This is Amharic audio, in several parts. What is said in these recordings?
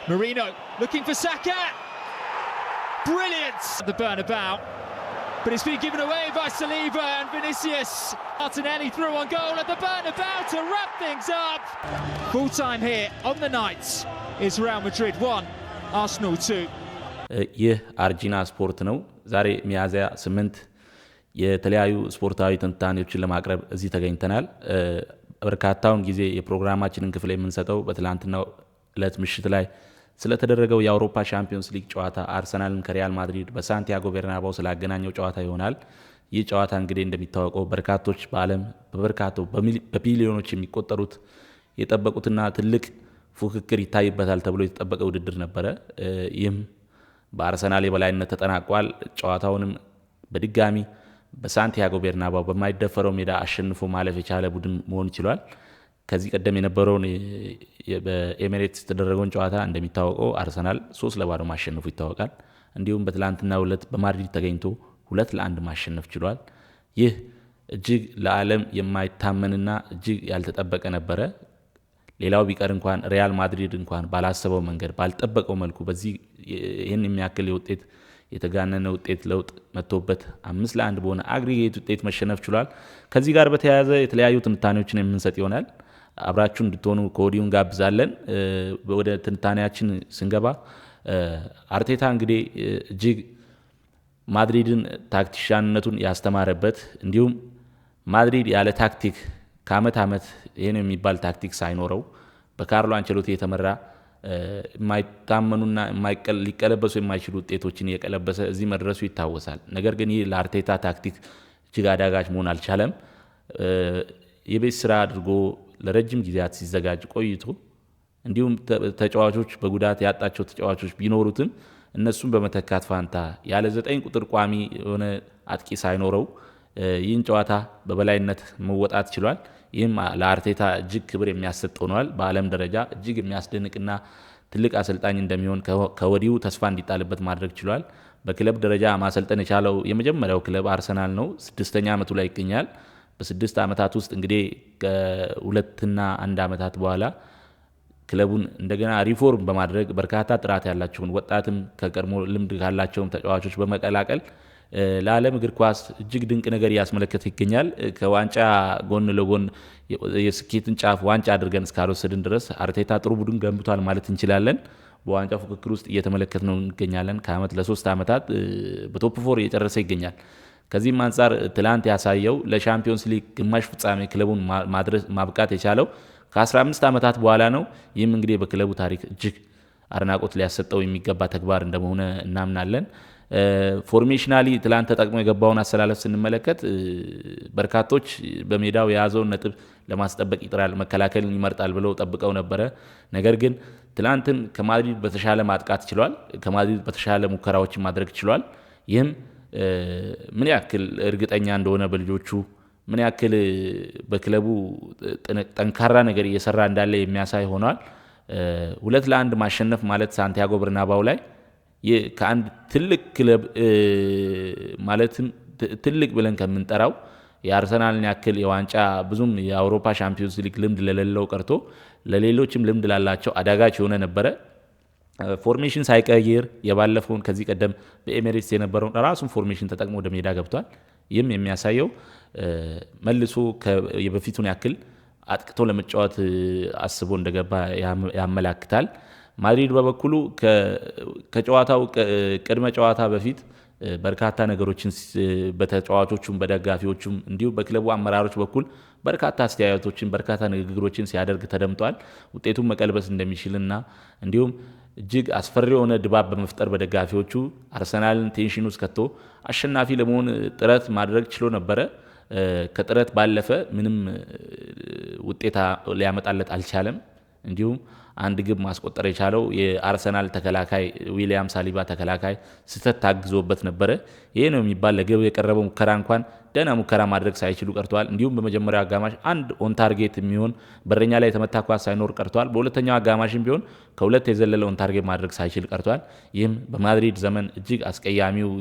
Marino looking for Saka. Brilliant! The Bernabeu. But it's been given away by Saliba and Vinicius. Martinelli through on goal at the Bernabeu to wrap things up. Full time here on the night is Real Madrid 1, Arsenal 2. ይህ አርጂና ስፖርት ነው። ዛሬ ሚያዝያ 8 የተለያዩ ስፖርታዊ ትንታኔዎችን ለማቅረብ እዚህ ተገኝተናል። በርካታውን ጊዜ የፕሮግራማችንን ክፍል የምንሰጠው በትላንትናው ዕለት ምሽት ላይ ስለተደረገው የአውሮፓ ቻምፒየንስ ሊግ ጨዋታ አርሰናልን ከሪያል ማድሪድ በሳንቲያጎ ቤርናባው ስላገናኘው ጨዋታ ይሆናል። ይህ ጨዋታ እንግዲህ እንደሚታወቀው በርካቶች በዓለም በቢሊዮኖች የሚቆጠሩት የጠበቁትና ትልቅ ፉክክር ይታይበታል ተብሎ የተጠበቀ ውድድር ነበረ። ይህም በአርሰናል የበላይነት ተጠናቋል። ጨዋታውንም በድጋሚ በሳንቲያጎ ቤርናባው በማይደፈረው ሜዳ አሸንፎ ማለፍ የቻለ ቡድን መሆን ይችላል። ከዚህ ቀደም የነበረውን በኤሚሬትስ የተደረገውን ጨዋታ እንደሚታወቀው አርሰናል 3-0 ማሸነፉ ይታወቃል። እንዲሁም በትላንትናው ዕለት በማድሪድ ተገኝቶ 2-1 ማሸነፍ ችሏል። ይህ እጅግ ለዓለም የማይታመንና እጅግ ያልተጠበቀ ነበረ። ሌላው ቢቀር እንኳን ሪያል ማድሪድ እንኳን ባላሰበው መንገድ ባልጠበቀው መልኩ በዚህ ይህን የሚያክል የውጤት የተጋነነ ውጤት ለውጥ መጥቶበት 5-1 በሆነ አግሪጌት ውጤት መሸነፍ ችሏል። ከዚህ ጋር በተያያዘ የተለያዩ ትንታኔዎችን የምንሰጥ ይሆናል። አብራችሁ እንድትሆኑ ከወዲሁ እንጋብዛለን። ወደ ትንታኔያችን ስንገባ አርቴታ እንግዲህ እጅግ ማድሪድን ታክቲሻንነቱን ያስተማረበት እንዲሁም ማድሪድ ያለ ታክቲክ ከአመት ዓመት ይሄን የሚባል ታክቲክ ሳይኖረው በካርሎ አንቸሎቲ የተመራ የማይታመኑና ሊቀለበሱ የማይችሉ ውጤቶችን እየቀለበሰ እዚህ መድረሱ ይታወሳል። ነገር ግን ይህ ለአርቴታ ታክቲክ እጅግ አዳጋች መሆን አልቻለም። የቤት ስራ አድርጎ ለረጅም ጊዜያት ሲዘጋጅ ቆይቶ እንዲሁም ተጫዋቾች በጉዳት ያጣቸው ተጫዋቾች ቢኖሩትም እነሱን በመተካት ፋንታ ያለ 9 ቁጥር ቋሚ የሆነ አጥቂ ሳይኖረው ይህን ጨዋታ በበላይነት መወጣት ችሏል። ይህም ለአርቴታ እጅግ ክብር የሚያሰጥ ሆኗል። በዓለም ደረጃ እጅግ የሚያስደንቅና ትልቅ አሰልጣኝ እንደሚሆን ከወዲሁ ተስፋ እንዲጣልበት ማድረግ ችሏል። በክለብ ደረጃ ማሰልጠን የቻለው የመጀመሪያው ክለብ አርሰናል ነው። 6ኛ ዓመቱ ላይ ይገኛል። በ6 ዓመታት ውስጥ እንግዲህ ከ2 እና 1 ዓመታት በኋላ ክለቡን እንደገና ሪፎርም በማድረግ በርካታ ጥራት ያላቸውን ወጣትም ከቀድሞ ልምድ ካላቸውም ተጫዋቾች በመቀላቀል ለዓለም እግር ኳስ እጅግ ድንቅ ነገር እያስመለከተ ይገኛል። ከዋንጫ ጎን ለጎን የስኬትን ጫፍ ዋንጫ አድርገን እስካልወሰድን ድረስ አርቴታ ጥሩ ቡድን ገንብቷል ማለት እንችላለን። በዋንጫ ፉክክር ውስጥ እየተመለከት ነው እንገኛለን። ከአመት ለ3 ዓመታት በቶፕ 4 እየጨረሰ ይገኛል። ከዚህም አንጻር ትላንት ያሳየው ለቻምፒዮንስ ሊግ ግማሽ ፍጻሜ ክለቡን ማብቃት የቻለው ከ15 ዓመታት በኋላ ነው። ይህም እንግዲህ በክለቡ ታሪክ እጅግ አድናቆት ሊያሰጠው የሚገባ ተግባር እንደሆነ እናምናለን። ፎርሜሽናሊ ትላንት ተጠቅሞ የገባውን አሰላለፍ ስንመለከት በርካቶች በሜዳው የያዘውን ነጥብ ለማስጠበቅ ይጥራል፣ መከላከልን ይመርጣል ብለው ጠብቀው ነበረ። ነገር ግን ትላንትም ከማድሪድ በተሻለ ማጥቃት ችሏል። ከማድሪድ በተሻለ ሙከራዎችን ማድረግ ችሏል። ይህም ምን ያክል እርግጠኛ እንደሆነ በልጆቹ ምን ያክል በክለቡ ጠንካራ ነገር እየሰራ እንዳለ የሚያሳይ ሆኗል። 2-1 ማሸነፍ ማለት ሳንቲያጎ በርናባው ላይ ከአንድ ትልቅ ክለብ ማለትም ትልቅ ብለን ከምንጠራው የአርሰናልን ያክል የዋንጫ ብዙም የአውሮፓ ቻምፒዮንስ ሊግ ልምድ ለሌለው ቀርቶ ለሌሎችም ልምድ ላላቸው አዳጋች የሆነ ነበረ። ፎርሜሽን ሳይቀይር የባለፈውን ከዚህ ቀደም በኤሚሬትስ የነበረውን ራሱን ፎርሜሽን ተጠቅሞ ወደ ሜዳ ገብቷል። ይህም የሚያሳየው መልሶ የበፊቱን ያክል አጥቅቶ ለመጫወት አስቦ እንደገባ ያመላክታል። ማድሪድ በበኩሉ ከጨዋታው ቅድመ ጨዋታ በፊት በርካታ ነገሮችን በተጫዋቾቹም በደጋፊዎቹም እንዲሁም በክለቡ አመራሮች በኩል በርካታ አስተያየቶችን በርካታ ንግግሮችን ሲያደርግ ተደምጧል። ውጤቱን መቀልበስ እንደሚችልና እንዲሁም እጅግ አስፈሪ የሆነ ድባብ በመፍጠር በደጋፊዎቹ አርሰናልን ቴንሽን ውስጥ ከቶ አሸናፊ ለመሆን ጥረት ማድረግ ችሎ ነበረ። ከጥረት ባለፈ ምንም ውጤት ሊያመጣለት አልቻለም። እንዲሁም አንድ ግብ ማስቆጠር የቻለው የአርሰናል ተከላካይ ዊሊያም ሳሊባ ተከላካይ ስህተት ታግዞበት ነበረ። ይሄ ነው የሚባል ለግብ የቀረበው ሙከራ እንኳን ደህና ሙከራ ማድረግ ሳይችሉ ቀርተዋል። እንዲሁም በመጀመሪያው አጋማሽ አንድ ኦን ታርጌት የሚሆን በረኛ ላይ የተመታ ኳስ ሳይኖር ቀርተዋል። በሁለተኛው አጋማሽም ቢሆን ከሁለት የዘለለ ኦን ታርጌት ማድረግ ሳይችል ቀርተዋል። ይህም በማድሪድ ዘመን እጅግ አስቀያሚው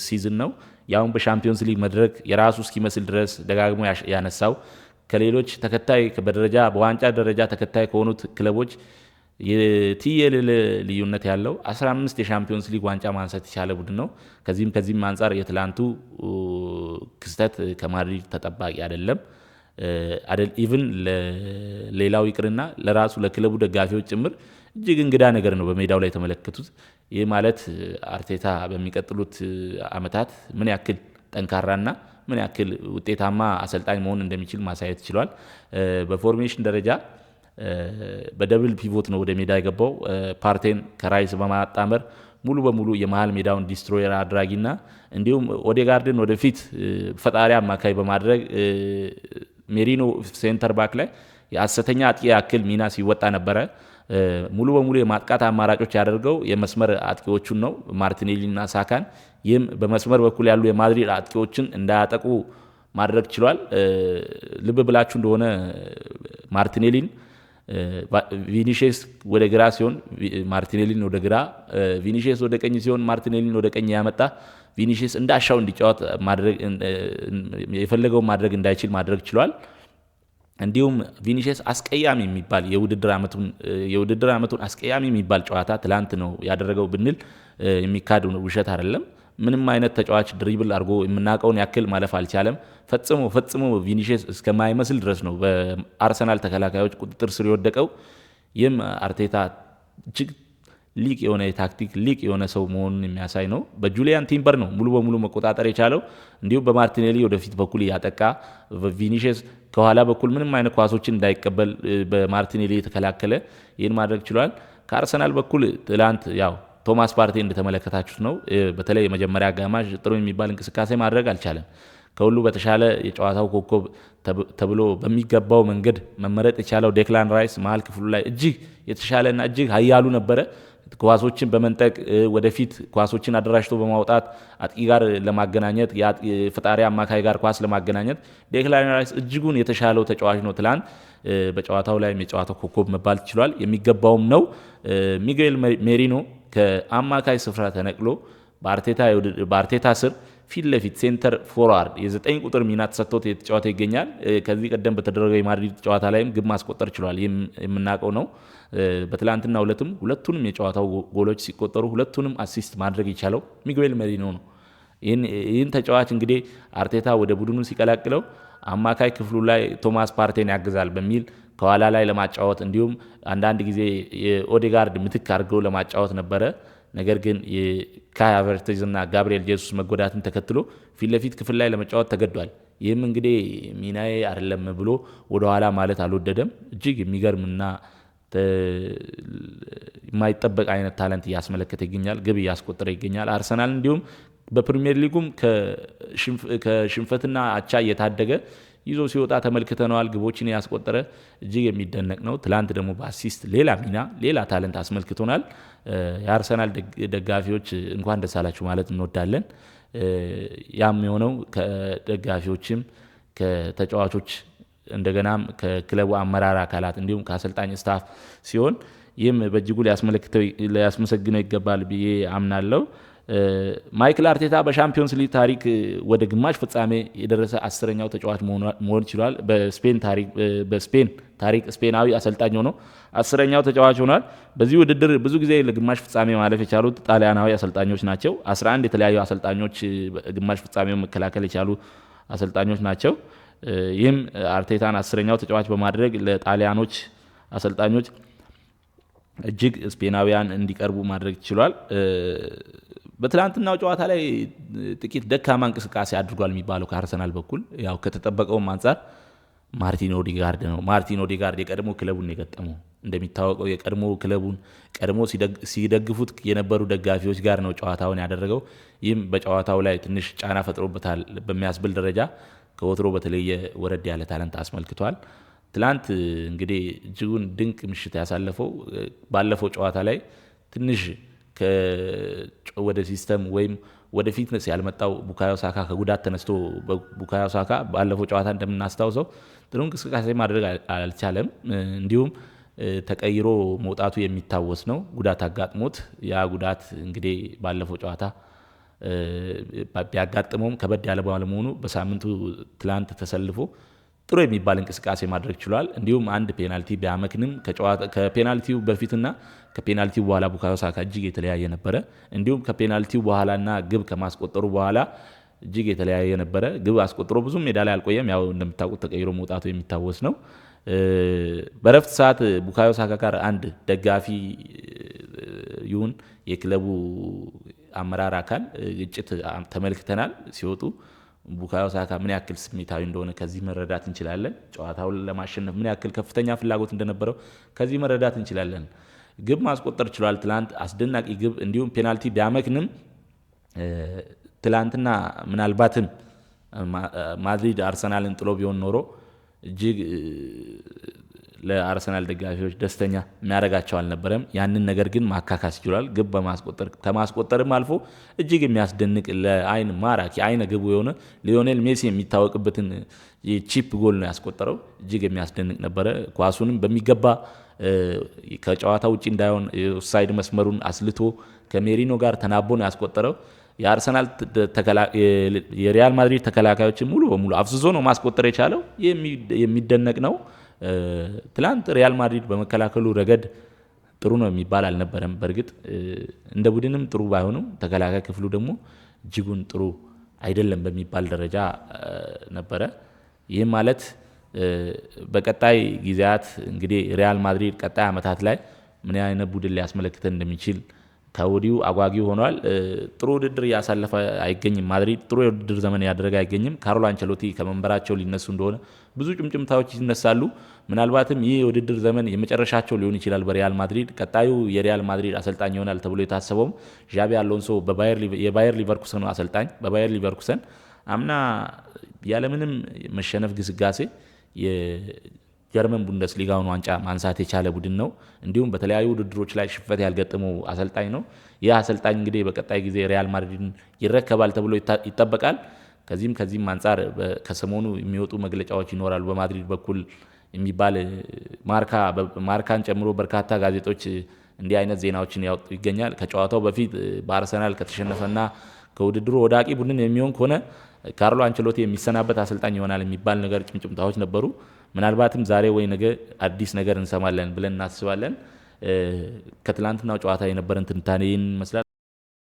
ሲዝን ነው። ያውን በሻምፒዮንስ ሊግ መድረክ የራሱ እስኪመስል ድረስ ደጋግሞ ያነሳው ከሌሎች ተከታይ በዋንጫ ደረጃ ተከታይ ከሆኑት ክለቦች የትየለለ ልዩነት ያለው 15 የሻምፒዮንስ ሊግ ዋንጫ ማንሳት የቻለ ቡድን ነው። ከዚህም አንጻር የትላንቱ ክስተት ከማድሪድ ተጠባቂ አይደለም። ኢቭን ለሌላው ይቅርና ለራሱ ለክለቡ ደጋፊዎች ጭምር እጅግ እንግዳ ነገር ነው በሜዳው ላይ የተመለከቱት። ይህ ማለት አርቴታ በሚቀጥሉት አመታት ምን ያክል ጠንካራና ምን ያክል ውጤታማ አሰልጣኝ መሆን እንደሚችል ማሳየት ችሏል። በፎርሜሽን ደረጃ በደብል ፒቮት ነው ወደ ሜዳ የገባው። ፓርቴን ከራይስ በማጣመር ሙሉ በሙሉ የመሃል ሜዳውን ዲስትሮየር አድራጊና እንዲሁም ኦዴጋርድን ወደፊት ፈጣሪ አማካይ በማድረግ ሜሪኖ ሴንተር ባክ ላይ የሐሰተኛ አጥቂ ያክል ሚና ሲወጣ ነበረ። ሙሉ በሙሉ የማጥቃት አማራጮች ያደርገው የመስመር አጥቂዎቹን ነው፣ ማርቲኔሊና ሳካን። ይህም በመስመር በኩል ያሉ የማድሪድ አጥቂዎችን እንዳያጠቁ ማድረግ ችሏል። ልብ ብላችሁ እንደሆነ ማርቲኔሊን ቪኒሺየስ ወደ ግራ ሲሆን ማርቲኔሊን ወደ ግራ፣ ቪኒሺየስ ወደ ቀኝ ሲሆን ማርቲኔሊን ወደ ቀኝ ያመጣ ቪኒሺየስ እንዳሻው እንዲጫወት ማድረግ የፈለገውን ማድረግ እንዳይችል ማድረግ ችሏል። እንዲሁም ቪኒሺየስ አስቀያሚ የሚባል የውድድር ዓመቱን አስቀያሚ የሚባል ጨዋታ ትላንት ነው ያደረገው ብንል የሚካድ ውሸት አይደለም። ምንም አይነት ተጫዋች ድሪብል አድርጎ የምናውቀውን ያክል ማለፍ አልቻለም። ፈጽሞ ቪኒሺየስ እስከማይመስል ድረስ ነው በአርሰናል ተከላካዮች ቁጥጥር ስር የወደቀው። ይህም አርቴታ እጅግ ሊቅ የሆነ የታክቲክ ሊቅ የሆነ ሰው መሆኑን የሚያሳይ ነው። በጁሊያን ቲምበር ነው ሙሉ በሙሉ መቆጣጠር የቻለው። እንዲሁም በማርቲኔሊ ወደፊት በኩል እያጠቃ ቪኒሺየስ ከኋላ በኩል ምንም አይነት ኳሶችን እንዳይቀበል በማርቲኔሊ የተከላከለ ይህን ማድረግ ችሏል። ከአርሰናል በኩል ትላንት ያው ቶማስ ፓርቴ እንደተመለከታችሁት ነው። በተለይ የመጀመሪያ አጋማሽ ጥሩ የሚባል እንቅስቃሴ ማድረግ አልቻለም። ከሁሉ በተሻለ የጨዋታው ኮከብ ተብሎ በሚገባው መንገድ መመረጥ የቻለው ዴክላን ራይስ መሀል ክፍሉ ላይ እጅግ የተሻለና እጅግ ኃያሉ ነበረ። ኳሶችን በመንጠቅ ወደፊት ኳሶችን አደራጅቶ በማውጣት አጥቂ ጋር ለማገናኘት ፈጣሪ አማካይ ጋር ኳስ ለማገናኘት ዴክላን ራይስ እጅጉን የተሻለው ተጫዋች ነው። ትላንት በጨዋታው ላይ የጨዋታው ኮከብ መባል ችሏል። የሚገባውም ነው። ሚጌል ሜሪኖ ከአማካይ ስፍራ ተነቅሎ በአርቴታ ስር ፊት ለፊት ሴንተር ፎርዋርድ የ9 ቁጥር ሚና ተሰጥቶት የተጫወተ ይገኛል። ከዚህ ቀደም በተደረገው የማድሪድ ጨዋታ ላይም ግብ ማስቆጠር ችሏል። ይህም የምናውቀው ነው። በትላንትና ሁለቱንም የጨዋታው ጎሎች ሲቆጠሩ ሁለቱንም አሲስት ማድረግ የቻለው ሚጌል ሜሪኖ ነው። ይህን ተጫዋች እንግዲህ አርቴታ ወደ ቡድኑ ሲቀላቅለው አማካይ ክፍሉ ላይ ቶማስ ፓርቴን ያግዛል በሚል ከኋላ ላይ ለማጫወት እንዲሁም አንዳንድ ጊዜ የኦዴጋርድ ምትክ አድርገው ለማጫወት ነበረ። ነገር ግን የካይ ሃቨርትዝ እና ጋብሪኤል ጄሱስ መጎዳትን ተከትሎ ፊት ለፊት ክፍል ላይ ለመጫወት ተገዷል። ይህም እንግዲህ ሚናዬ አይደለም ብሎ ወደኋላ ማለት አልወደደም። እጅግ የሚገርምና የማይጠበቅ አይነት ታለንት እያስመለከተ ይገኛል። ግብ እያስቆጠረ ይገኛል። አርሰናል እንዲሁም በፕሪሚየር ሊጉም ከሽንፈትና አቻ እየታደገ ይዞ ሲወጣ ተመልክተነዋል። ግቦችን ያስቆጠረ እጅግ የሚደነቅ ነው። ትላንት ደግሞ በአሲስት ሌላ ታለንት አስመልክቶናል። የአርሰናል ደጋፊዎች እንኳን ደስ አላችሁ ማለት እንወዳለን። ያም የሆነው ከደጋፊዎችም ከተጫዋቾች እንደገናም ከክለቡ አመራር አካላት እንዲሁም ከአሰልጣኝ ስታፍ ሲሆን ይህም በእጅጉ ሊያስመሰግነው ይገባል ብዬ አምናለሁ። ማይክል አርቴታ በሻምፒዮንስ ሊግ ታሪክ ወደ ግማሽ ፍጻሜ የደረሰ 10ኛው ተጫዋች መሆን ችሏል። በስፔን ታሪክ ስፔናዊ አሰልጣኝ ሆኖ 10ኛው ተጫዋች ሆኗል። በዚህ ውድድር ብዙ ጊዜ ለግማሽ ፍጻሜ ማለፍ የቻሉት ጣሊያናዊ አሰልጣኞች ናቸው። 11 የተለያዩ አሰልጣኞች ግማሽ ፍጻሜው መከላከል የቻሉ አሰልጣኞች ናቸው። ይህም አርቴታን 10ኛው ተጫዋች በማድረግ ለጣሊያኖች አሰልጣኞች እጅግ ስፔናውያን እንዲቀርቡ ማድረግ ችሏል። በትላንትናው ጨዋታ ላይ ጥቂት ደካማ እንቅስቃሴ አድርጓል የሚባለው ከአርሰናል በኩል ያው ከተጠበቀውም አንጻር ማርቲን ኦዴጋርድ ነው። ማርቲን ኦዴጋርድ የቀድሞ ክለቡን የገጠመው እንደሚታወቀው የቀድሞ ክለቡን ቀድሞ ሲደግፉት የነበሩ ደጋፊዎች ጋር ነው ጨዋታውን ያደረገው። ይህም በጨዋታው ላይ ትንሽ ጫና ፈጥሮበታል በሚያስብል ደረጃ ከወትሮ በተለየ ወረድ ያለ ታለንት አስመልክቷል። ትላንት እንግዲህ እጅጉን ድንቅ ምሽት ያሳለፈው ባለፈው ጨዋታ ላይ ትንሽ ወደ ሲስተም ወይም ወደ ፊትነስ ያልመጣው ቡካዮ ሳካ ከጉዳት ተነስቶ ቡካዮ ሳካ ባለፈው ጨዋታ እንደምናስታውሰው ጥሩ እንቅስቃሴ ማድረግ አልቻለም። እንዲሁም ተቀይሮ መውጣቱ የሚታወስ ነው። ጉዳት አጋጥሞት ያ ጉዳት እንግዲህ ባለፈው ጨዋታ ቢያጋጥመውም ከበድ ያለ ባለመሆኑ በሳምንቱ ትላንት ተሰልፎ ጥሩ የሚባል እንቅስቃሴ ማድረግ ችሏል። እንዲሁም አንድ ፔናልቲ ቢያመክንም ከፔናልቲው በፊትና ከፔናልቲው በኋላ ቡካዮ ሳካ እጅግ የተለያየ ነበረ። እንዲሁም ከፔናልቲው በኋላና ግብ ከማስቆጠሩ በኋላ እጅግ የተለያየ ነበረ። ግብ አስቆጥሮ ብዙም ሜዳ ላይ አልቆየም። ያው እንደምታውቁት ተቀይሮ መውጣቱ የሚታወስ ነው። በረፍት ሰዓት ቡካዮ ሳካ ጋር አንድ ደጋፊ ይሁን የክለቡ አመራር አካል ግጭት ተመልክተናል። ሲወጡ ቡካዮ ሳካ ምን ያክል ስሜታዊ እንደሆነ ከዚህ መረዳት እንችላለን። ጨዋታውን ለማሸነፍ ምን ያክል ከፍተኛ ፍላጎት እንደነበረው ከዚህ መረዳት እንችላለን። ግብ ማስቆጠር ችሏል ትላንት፣ አስደናቂ ግብ። እንዲሁም ፔናልቲ ቢያመክንም ትላንትና ምናልባትም ማድሪድ አርሰናልን ጥሎ ቢሆን ኖሮ እጅግ ለአርሰናል ደጋፊዎች ደስተኛ የሚያደርጋቸው አልነበረም። ያንን ነገር ግን ማካካስ ይችላል። ግብ በማስቆጠር ከማስቆጠርም አልፎ እጅግ የሚያስደንቅ ለአይን ማራኪ አይነ ግቡ የሆነ ሊዮኔል ሜሲ የሚታወቅበትን የቺፕ ጎል ነው ያስቆጠረው። እጅግ የሚያስደንቅ ነበረ። ኳሱንም በሚገባ ከጨዋታ ውጪ እንዳይሆን ኦፍሳይድ መስመሩን አስልቶ ከሜሪኖ ጋር ተናቦ ነው ያስቆጠረው። የአርሰናል የሪያል ማድሪድ ተከላካዮችን ሙሉ በሙሉ አፍዝዞ ነው ማስቆጠር የቻለው። የሚደነቅ ነው። ትላንት ሪያል ማድሪድ በመከላከሉ ረገድ ጥሩ ነው የሚባል አልነበረም። በእርግጥ እንደ ቡድንም ጥሩ ባይሆንም ተከላካይ ክፍሉ ደግሞ እጅጉን ጥሩ አይደለም በሚባል ደረጃ ነበረ። ይህም ማለት በቀጣይ ጊዜያት እንግዲህ ሪያል ማድሪድ ቀጣይ ዓመታት ላይ ምን አይነት ቡድን ሊያስመለክተን እንደሚችል ከወዲሁ አጓጊ ሆኗል። ጥሩ ውድድር እያሳለፈ አይገኝም። ማድሪድ ጥሩ የውድድር ዘመን ያደረገ አይገኝም። ካርሎ አንቸሎቲ ከመንበራቸው ሊነሱ እንደሆነ ብዙ ጭምጭምታዎች ይነሳሉ። ምናልባትም ይህ የውድድር ዘመን የመጨረሻቸው ሊሆን ይችላል በሪያል ማድሪድ። ቀጣዩ የሪያል ማድሪድ አሰልጣኝ ይሆናል ተብሎ የታሰበውም ዣቢ አሎንሶ የባየር ሊቨርኩሰኑ አሰልጣኝ በባየር ሊቨርኩሰን አምና ያለምንም መሸነፍ ግስጋሴ የጀርመን ቡንደስሊጋውን ዋንጫ ማንሳት የቻለ ቡድን ነው። እንዲሁም በተለያዩ ውድድሮች ላይ ሽንፈት ያልገጠመው አሰልጣኝ ነው። ይህ አሰልጣኝ እንግዲህ በቀጣይ ጊዜ ሪያል ማድሪድን ይረከባል ተብሎ ይጠበቃል። ከዚህም አንጻር ከሰሞኑ የሚወጡ መግለጫዎች ይኖራሉ። በማድሪድ በኩል የሚባል ማርካን ጨምሮ በርካታ ጋዜጦች እንዲህ አይነት ዜናዎችን ያወጡ ይገኛል። ከጨዋታው በፊት በአርሰናል ከተሸነፈና ከውድድሩ ወዳቂ ቡድን የሚሆን ከሆነ ካርሎ አንቸሎቲ የሚሰናበት አሰልጣኝ ይሆናል የሚባል ነገር ጭምጭምታዎች ነበሩ። ምናልባትም ዛሬ ወይ ነገ አዲስ ነገር እንሰማለን ብለን እናስባለን። ከትላንትናው ጨዋታ የነበረን ትንታኔ ይመስላል።